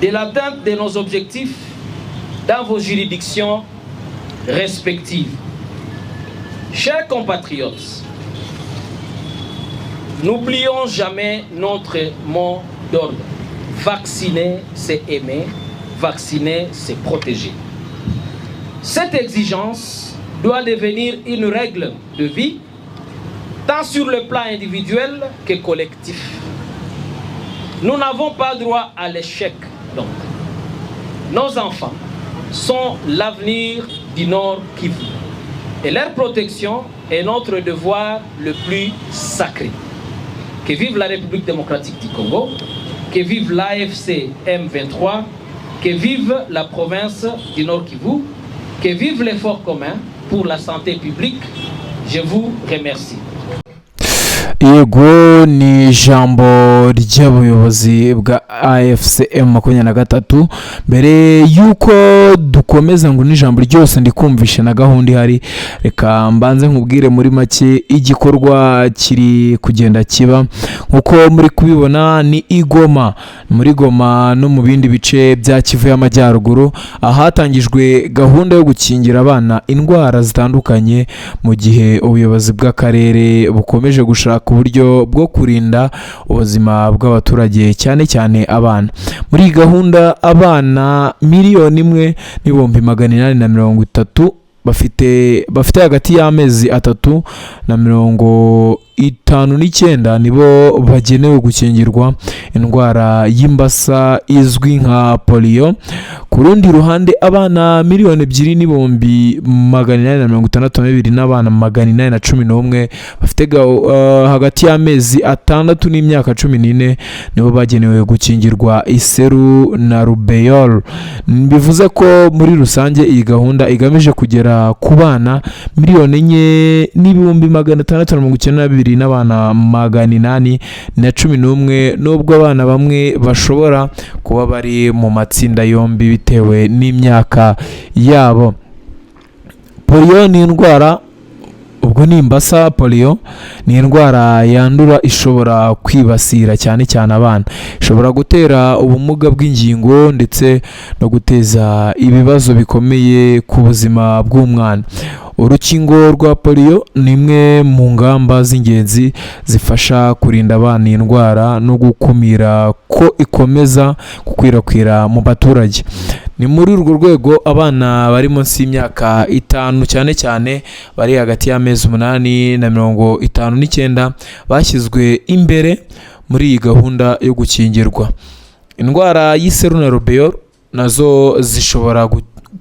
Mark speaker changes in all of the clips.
Speaker 1: de l'atteinte de nos objectifs dans vos juridictions respectives. Chers compatriotes, n'oublions jamais notre mot d'ordre. Vacciner, c'est aimer. Vacciner, c'est protéger. Cette exigence doit devenir une règle de vie, tant sur le plan individuel que collectif. Nous n'avons pas droit à l'échec, donc. Nos enfants sont l'avenir du Nord Kivu. Et leur protection est notre devoir le plus sacré. Que vive la République démocratique du Congo, que vive l'AFC M23, que vive la province du Nord Kivu, que vive l'effort commun pour la santé publique. Je vous remercie.
Speaker 2: Yego ni ijambo ry'abayobozi bwa AFCM 23. Mbere yuko dukomeza ngo n'ijambo ryose ndikumvishe na gahunda ihari, reka mbanze nkubwire muri make igikorwa kiri kugenda kiba. Nkuko muri kubibona ni igoma, muri Goma no mu bindi bice bya Kivu y'Amajyaruguru ahatangijwe gahunda yo gukingira abana indwara zitandukanye, mu gihe ubuyobozi bw'akarere bukomeje gushaka uburyo bwo kurinda ubuzima bw'abaturage cyane cyane abana. Muri gahunda abana 1,830,000 bafite hagati y'amezi 3 na 59 nibo bagenewe gukingirwa indwara y'imbasa izwi nka polio. Ku rundi ruhande abana 2,262,000 n'abana 811 bafite hagati y'amezi 6 n'imyaka 14 nibo bagenewe gukingirwa iseru na rubeole. Bivuze ko muri rusange iyi gahunda igamije kugera ku bana 4,692,000 n'abana 811, nubwo abana bamwe bashobora kuba bari mu matsinda yombi bitewe n'imyaka yabo. Polio ni indwara, ubwo ni imbasa. Polio ni indwara yandura ishobora kwibasira cyane cyane abana, ishobora gutera ubumuga bw'ingingo ndetse no guteza ibibazo bikomeye ku buzima bw'umwana. Urukingo rwa polio ni imwe mu ngamba z'ingenzi zifasha kurinda abana indwara no gukumira ko ikomeza gukwirakwira mu baturage. Ni muri urwo rwego abana bari munsi y'imyaka 5 cyane cyane bari hagati y'amezi 8 na 59 bashyizwe imbere muri iyi gahunda yo gukingirwa. Indwara y'iseru na rubeole nazo zishobora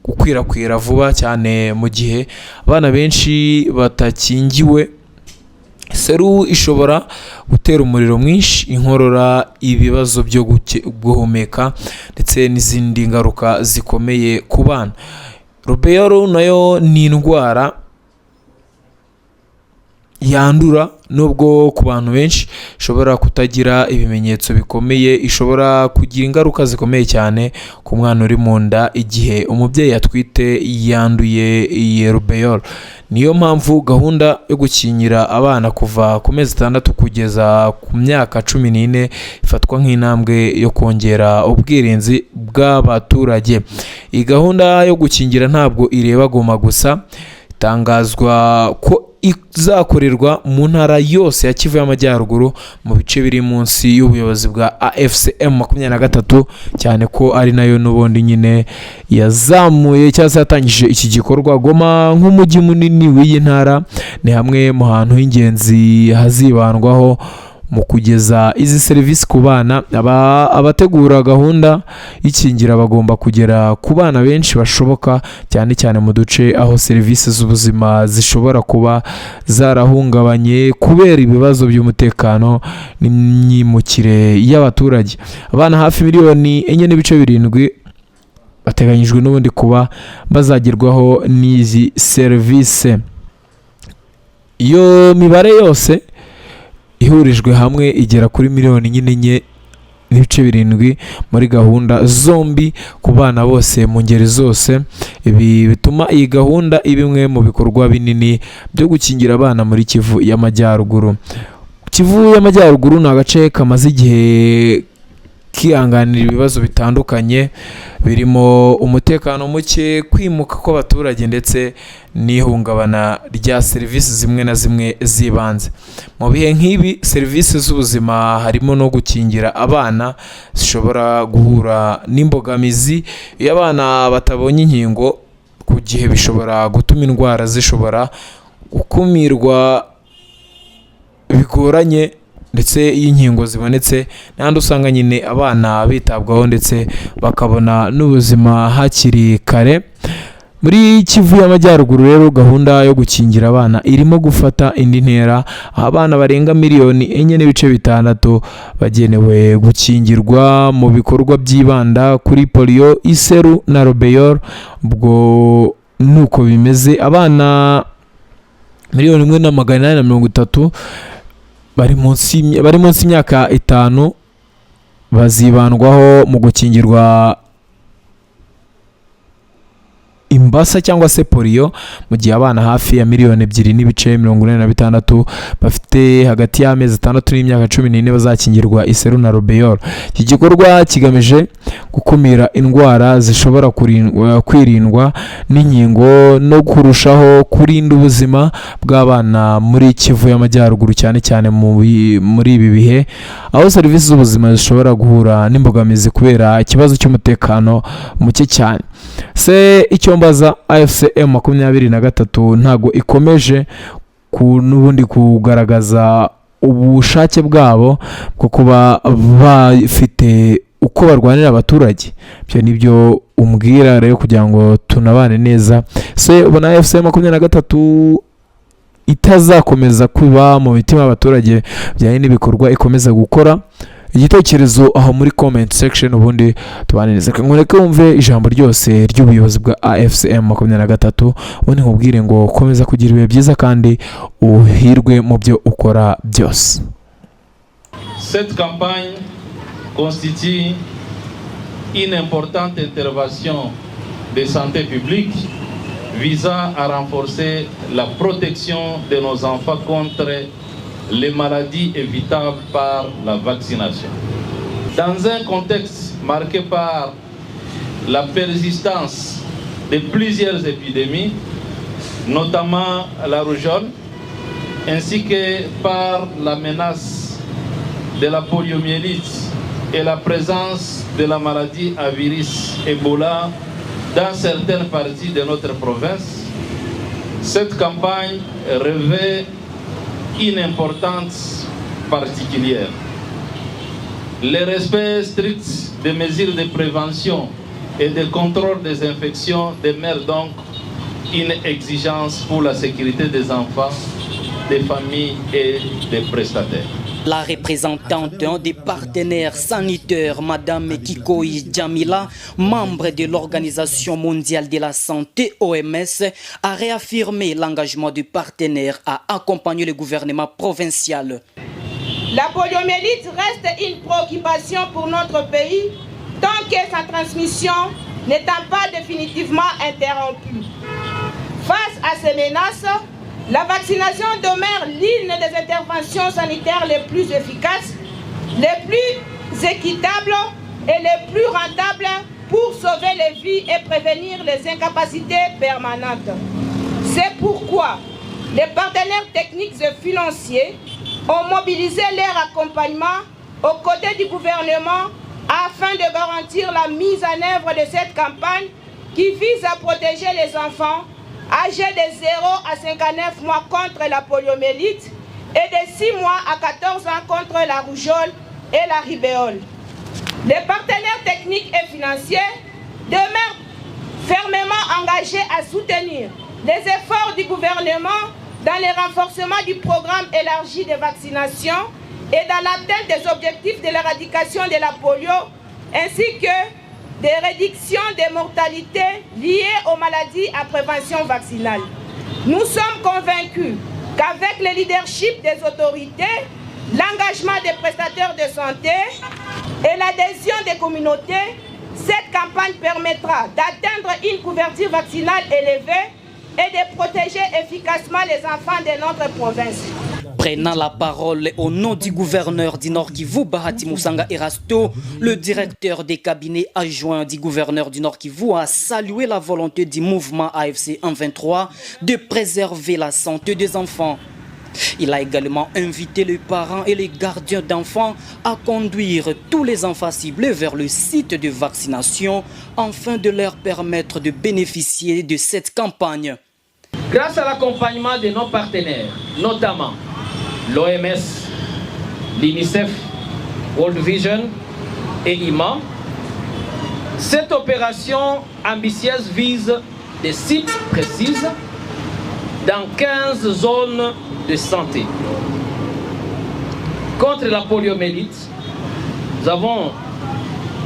Speaker 2: gukwirakwira vuba cyane mu gihe abana benshi batakingiwe. Seru ishobora gutera umuriro mwinshi, inkorora, ibibazo byo guhumeka ndetse n'izindi ngaruka zikomeye ku bana. Rubeole nayo ni indwara yandura nubwo ku bantu benshi ishobora kutagira ibimenyetso bikomeye, ishobora kugira ingaruka zikomeye cyane ku mwana uri mu nda igihe umubyeyi atwite yanduye iyi rubeole. Niyo mpamvu gahunda yo gukingira abana kuva ku mezi 6 kugeza ku myaka 14 ifatwa nk'intambwe yo kongera ubwirinzi bw'abaturage. Iyi gahunda yo gukingira ntabwo ireba Goma gusa, itangazwa ko izakorerwa mu ntara yose ya Kivu y'Amajyaruguru mu bice biri munsi y'ubuyobozi bwa AFCM 23, cyane ko ari nayo n'ubundi nyine yazamuye cyangwa yatangije iki gikorwa. Goma nk'umujyi munini w'iyi ntara ni hamwe mu hantu h'ingenzi hazibandwaho mu kugeza izi serivisi ku bana. Abategura gahunda y'ikingira bagomba kugera ku bana benshi bashoboka, cyane cyane mu duce aho serivisi z'ubuzima zishobora kuba zarahungabanye kubera ibibazo by'umutekano n'imyimukire y'abaturage. Abana hafi 4.7 bateganyijwe n'ubundi kuba bazagerwaho n'izi serivisi. Iyo mibare yose ihurijwe hamwe igera kuri 4,7 muri gahunda zombi ku bana bose mu ngeri zose. Ibi bituma iyi gahunda ibimwe mu bikorwa binini byo gukingira abana muri Kivu y'Amajyaruguru. Kivu y'Amajyaruguru ni agace kamaze igihe ikihanganira ibibazo bitandukanye birimo umutekano muke, kwimuka kw'abaturage ndetse n'ihungabana rya serivisi zimwe na zimwe z'ibanze. Mu bihe nk'ibi serivisi z'ubuzima harimo no gukingira abana zishobora guhura n'imbogamizi. Iyo abana batabonye inkingo ku gihe bishobora gutuma indwara zishobora gukumirwa bigoranye, ndetse iyo inkingo zibonetse n'ahandi usanga nyine abana bitabwaho ndetse bakabona n'ubuzima hakiri kare. Muri Kivu y'Amajyaruguru rero gahunda yo gukingira abana irimo gufata indi ntera, aho abana barenga 4.6 bagenewe gukingirwa mu bikorwa byibanda kuri polio, iseru na rubeole. Ubwo nuko bimeze, abana 1,830,000 bari munsi y'imyaka 5 bazibandwaho mu gukingirwa imbasa cyangwa se polio, mu gihe abana hafi ya 2,246,000 bafite hagati y'amezi 6 n'imyaka 14 bazakingirwa iseru na rubeole. Iki gikorwa kigamije gukumira indwara zishobora kwirindwa n'inkingo no kurushaho kurinda ubuzima bw'abana muri Kivu y'Amajyaruguru, cyane cyane muri ibi bihe aho serivisi z'ubuzima zishobora guhura n'imbogamizi kubera ikibazo cy'umutekano muke cyane. Se icyo mbaza AFC M23 ntago ikomeje n'ubundi kugaragaza ubushake bwabo bwo kuba bafite uko barwanira abaturage. Byo nibyo umbwira rero kugira ngo tunabane neza. Se ubona AFC M23 itazakomeza kuba mu mitima y'abaturage byane n'ibikorwa ikomeza gukora? Igitekerezo aho muri comment section, ubundi tubane neza. Nkureke wumve ijambo ryose ry'ubuyobozi bwa AFC M23, ubundi nkubwire ngo komeza kugira ibihe byiza kandi uhirwe mu byo ukora byose.
Speaker 1: Cette campagne constitue une importante intervention de santé publique visant à renforcer la protection de nos enfants contre les maladies évitables par la vaccination. Dans un contexte marqué par la persistance de plusieurs épidémies, notamment la rougeole, ainsi que par la menace de la poliomyélite et la présence de la maladie à virus Ebola dans certaines parties de notre province, cette campagne revêt une importance particulière. Le respect strict des mesures de prévention et de contrôle des infections demeure donc une exigence pour la sécurité des enfants, des familles et des prestataires.
Speaker 3: La représentante d'un des partenaires sanitaires, Madame Kikoyi Djamila, membre de l'Organisation mondiale de la santé OMS, a réaffirmé l'engagement du partenaire à accompagner le gouvernement provincial.
Speaker 4: La poliomyélite reste une préoccupation pour notre pays tant que sa transmission n'étant pas définitivement interrompue. Face à ces menaces, la vaccination demeure l'une des interventions sanitaires les plus efficaces, les plus équitables et les plus rentables pour sauver les vies et prévenir les incapacités permanentes. C'est pourquoi les partenaires techniques et financiers ont mobilisé leur accompagnement aux côtés du gouvernement afin de garantir la mise en œuvre de cette campagne qui vise à protéger les enfants âgés de 0 à 59 mois contre la poliomyélite et de 6 mois à 14 ans contre la rougeole et la rubéole. Les partenaires techniques et financiers demeurent fermement engagés à soutenir les efforts du gouvernement dans le renforcement du programme élargi de vaccination et dans l'atteinte des objectifs de l'éradication de la polio ainsi que des réductions des mortalités liées aux maladies à prévention vaccinale. Nous sommes convaincus qu'avec le leadership des autorités, l'engagement des prestataires de santé et l'adhésion des communautés, cette campagne permettra d'atteindre une couverture vaccinale élevée et de protéger efficacement les enfants de notre province.
Speaker 3: Prenant la parole au nom du gouverneur du Nord Kivu, Bahati Musanga Erasto, le directeur des cabinets adjoints du gouverneur du Nord Kivu a salué la volonté du mouvement AFC 123 de préserver la santé des enfants. Il a également invité les parents et les gardiens d'enfants à conduire tous les enfants ciblés vers le site de vaccination afin de leur permettre de bénéficier de cette campagne.
Speaker 1: Grâce à l'accompagnement de nos partenaires, notamment l'OMS, l'UNICEF, World Vision et IMA, cette opération ambitieuse vise des sites précis dans 15 zones de santé. Contre la poliomyélite, nous avons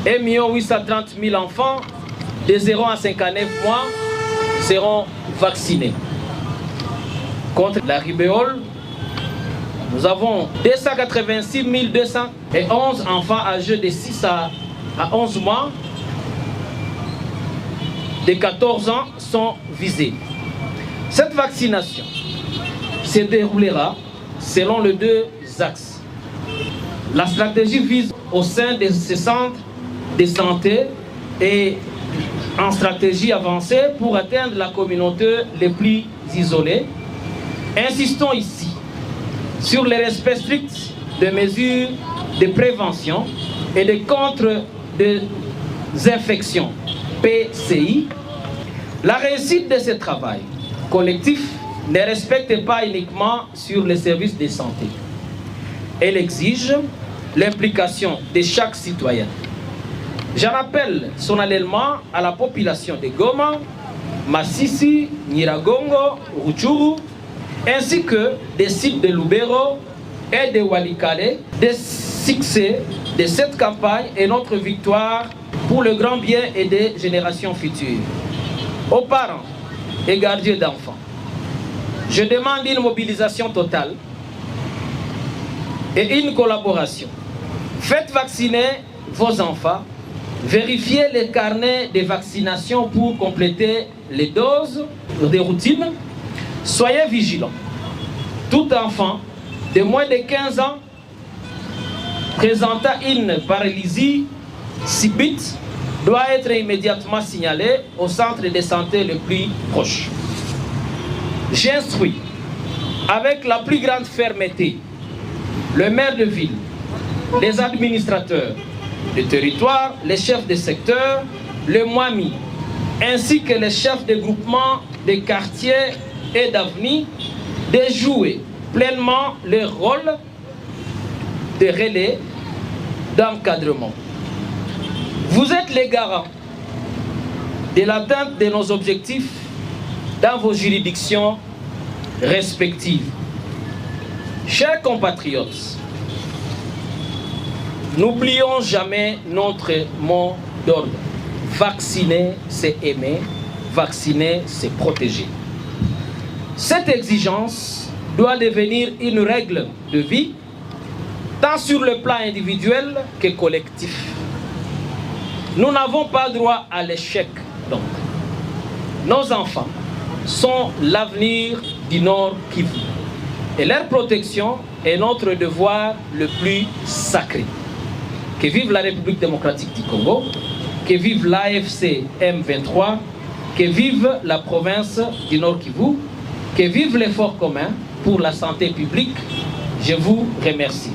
Speaker 1: 1 830 000 enfants de 0 à 59 mois seront vaccinés. Contre la rubéole, nous avons 286 211 enfants âgés de 6 à 11 mois, de 14 ans sont visés. Cette vaccination se déroulera selon les 2 axes. La stratégie vise au sein de ces centres de santé et en stratégie avancée pour atteindre la communauté les plus isolées. Insistons ici sur le respect strict des mesures de prévention et de contre des infections PCI. La réussite de ce travail collectif ne respecte pas uniquement sur les services de santé. Elle exige l'implication de chaque citoyen. J'en appelle solennellement à la population de Goma, Masisi, Nyiragongo, Rutshuru, ainsi que des sites de Lubero et de Walikale. Le succès de cette campagne est notre victoire pour le grand bien et des générations futures. Aux parents et gardiens d'enfants, je demande une mobilisation totale et une collaboration. Faites vacciner vos enfants, vérifiez les carnets de vaccination pour compléter les doses de routine. Soyez vigilants. Tout enfant de moins de 15 ans présentant une paralysie subite doit être immédiatement signalé au centre de santé le plus proche. J'instruis avec la plus grande fermeté le maire de ville, les administrateurs du territoire, les chefs de secteur, le MOAMI, ainsi que les chefs de groupement des quartiers et d'avenir de jouer pleinement leur rôle de relais d'encadrement. Vous êtes les garants de l'atteinte de nos objectifs dans vos juridictions respectives. Chers compatriotes, n'oublions jamais notre mot d'ordre. Vacciner, c'est aimer. Vacciner, c'est protéger. Cette exigence doit devenir une règle de vie, tant sur le plan individuel que collectif. Nous n'avons pas droit à l'échec, donc. Nos enfants sont l'avenir du Nord Kivu. Et leur protection est notre devoir le plus sacré. Que vive la République démocratique du Congo, que vive l'AFC M23, que vive la province du Nord Kivu, que vive l'effort commun pour la santé publique. Je vous remercie.